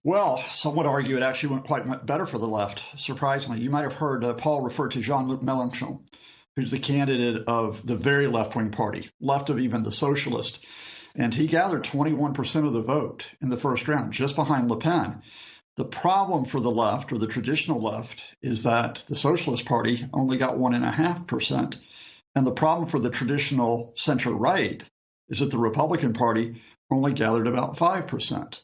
Well, some would argue it actually went quite better for the left, surprisingly. You might have heard Paul refer to Jean-Luc Mélenchon, who's the candidate of the very left-wing party, left of even the socialist. And he gathered 21% of the vote in the first round, just behind Le Pen. The problem for the left, or the traditional left, is that the Socialist Party only got 1.5%. And the problem for the traditional center-right is that the Republican Party only gathered about 5%.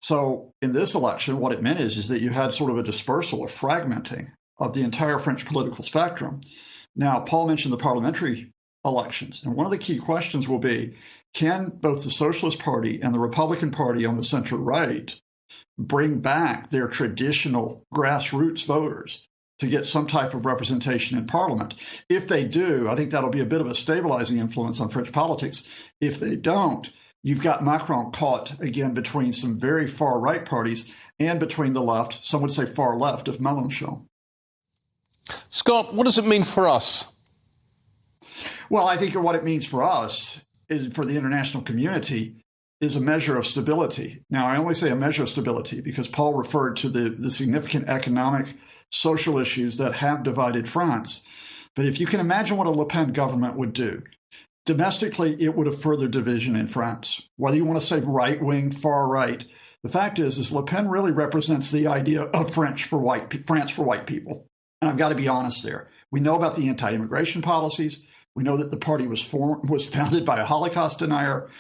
So in this election, what it meant is that you had sort of a dispersal, a fragmenting of the entire French political spectrum. Now, Paul mentioned the parliamentary elections, and one of the key questions will be, can both the Socialist Party and the Republican Party on the center-right bring back their traditional grassroots voters to get some type of representation in parliament? If they do, I think that'll be a bit of a stabilizing influence on French politics. If they don't, you've got Macron caught again between some very far right parties and between the left, some would say far left, of Mélenchon. Scott, what does it mean for us? Well, I think what it means for us is, for the international community, is a measure of stability. Now, I only say a measure of stability because Paul referred to the significant economic, social issues that have divided France. But if you can imagine what a Le Pen government would do, domestically, it would have furthered division in France. Whether you want to say right-wing, far-right, the fact is Le Pen really represents the idea of France for white people. And I've got to be honest there. We know about the anti-immigration policies. We know that the party was founded by a Holocaust denier.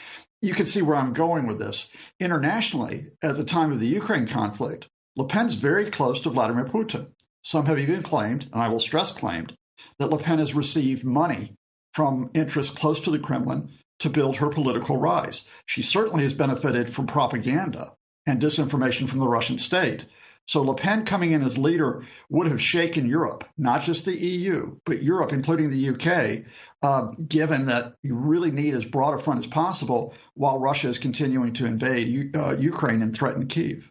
You can see where I'm going with this. Internationally, at the time of the Ukraine conflict, Le Pen's very close to Vladimir Putin. Some have even claimed, and I will stress claimed, that Le Pen has received money from interests close to the Kremlin to build her political rise. She certainly has benefited from propaganda and disinformation from the Russian state. So Le Pen coming in as leader would have shaken Europe, not just the EU, but Europe, including the UK, given that you really need as broad a front as possible while Russia is continuing to invade Ukraine and threaten Kyiv.